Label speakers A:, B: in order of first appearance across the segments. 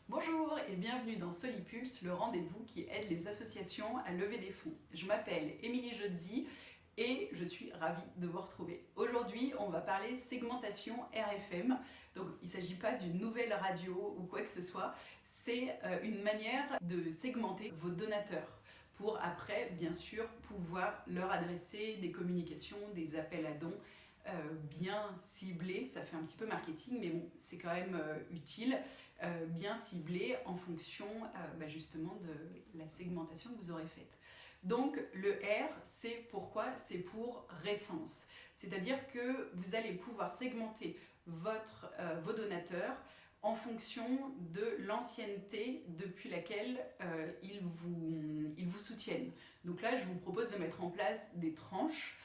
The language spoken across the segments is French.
A: Bonjour et bienvenue dans Solipulse, le rendez-vous qui aide les associations à lever des fonds. Je m'appelle Émilie Jodzi et je suis ravie de vous retrouver. Aujourd'hui, on va parler segmentation RFM. Donc, il ne s'agit pas d'une nouvelle radio ou quoi que ce soit, c'est une manière de segmenter vos donateurs pour après, bien sûr, pouvoir leur adresser des communications, des appels à dons bien ciblés. Ça fait un petit peu marketing, mais bon, c'est quand même utile, bien ciblé en fonction justement de la segmentation que vous aurez faite. Donc le R, c'est pourquoi? C'est pour récence. C'est-à-dire que vous allez pouvoir segmenter vos donateurs en fonction de l'ancienneté depuis laquelle ils vous soutiennent. Donc là, je vous propose de mettre en place des tranches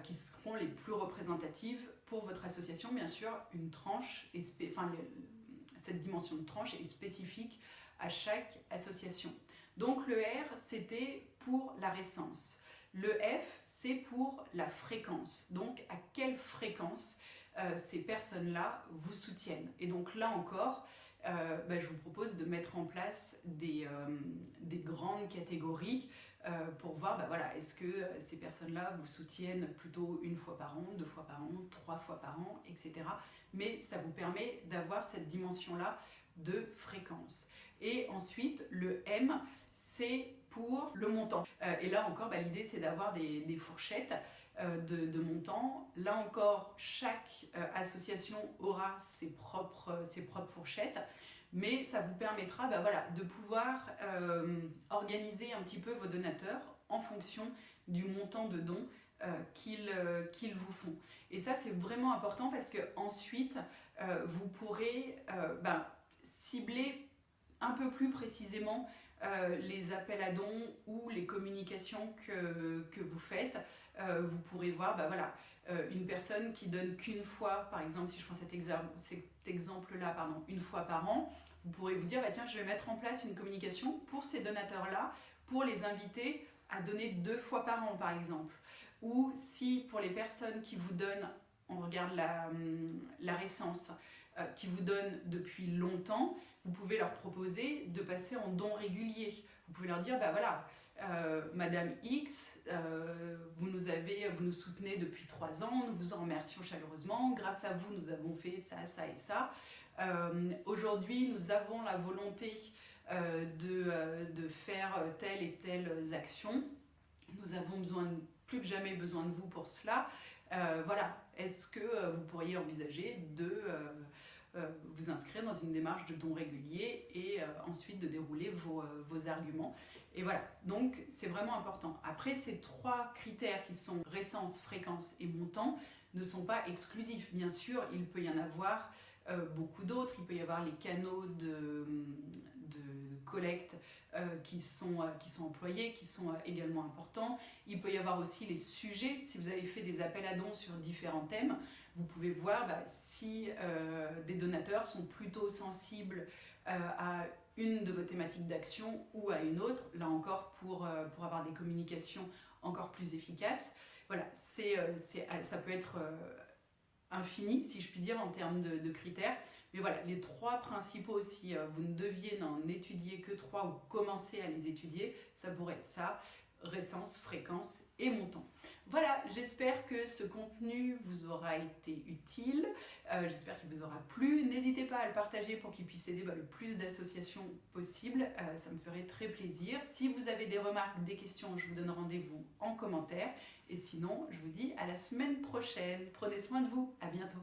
A: qui seront les plus représentatives pour votre association. Bien sûr, une tranche, cette dimension de tranche est spécifique à chaque association. Donc le R, c'était pour la récence. Le F, c'est pour la fréquence. Donc à quelle fréquence ces personnes-là vous soutiennent. Et donc là encore, je vous propose de mettre en place des grandes catégories pour voir, est-ce que ces personnes-là vous soutiennent plutôt une fois par an, 2 fois par an, 3 fois par an, etc. Mais ça vous permet d'avoir cette dimension-là de fréquence. Et ensuite, le M, c'est pour le montant. Et là encore, l'idée, c'est d'avoir des fourchettes de montants. Là encore, chaque association aura ses propres fourchettes. Mais ça vous permettra de pouvoir organiser un petit peu vos donateurs en fonction du montant de dons qu'ils vous font. Et ça, c'est vraiment important parce que ensuite vous pourrez cibler un peu plus précisément les appels à dons ou les communications que vous faites. Vous pourrez voir une personne qui donne qu'une fois, par exemple, si je prends cet exemple-là, une fois par an, vous pourrez vous dire, tiens, je vais mettre en place une communication pour ces donateurs-là, pour les inviter à donner 2 fois par an, par exemple. Ou si pour les personnes qui vous donnent, on regarde la récence, qui vous donnent depuis longtemps, vous pouvez leur proposer de passer en don régulier. Vous pouvez leur dire, Madame X, vous nous soutenez depuis 3 ans, nous vous en remercions chaleureusement, grâce à vous, nous avons fait ça, ça et ça. Aujourd'hui, nous avons la volonté de faire telle et telle action. Nous avons plus que jamais besoin de vous pour cela. Est-ce que vous pourriez envisager de vous inscrire dans une démarche de don régulier et ensuite de dérouler vos arguments. Et voilà, donc c'est vraiment important. Après, ces 3 critères qui sont récence, fréquence et montant ne sont pas exclusifs. Bien sûr, il peut y en avoir beaucoup d'autres. Il peut y avoir les canaux de collecte qui sont employés, qui sont également importants. Il peut y avoir aussi les sujets. Si vous avez fait des appels à dons sur différents thèmes, vous pouvez voir si des donateurs sont plutôt sensibles à une de vos thématiques d'action ou à une autre, là encore pour avoir des communications encore plus efficaces. Voilà, ça peut être infini, si je puis dire, en termes de critères. Mais voilà, les 3 principaux, si vous ne deviez n'en étudier que 3 ou commencer à les étudier, ça pourrait être ça, récence, fréquence et montant. Voilà, j'espère que ce contenu vous aura été utile, j'espère qu'il vous aura plu. N'hésitez pas à le partager pour qu'il puisse aider le plus d'associations possible, ça me ferait très plaisir. Si vous avez des remarques, des questions, je vous donne rendez-vous en commentaire. Et sinon, je vous dis à la semaine prochaine. Prenez soin de vous, à bientôt.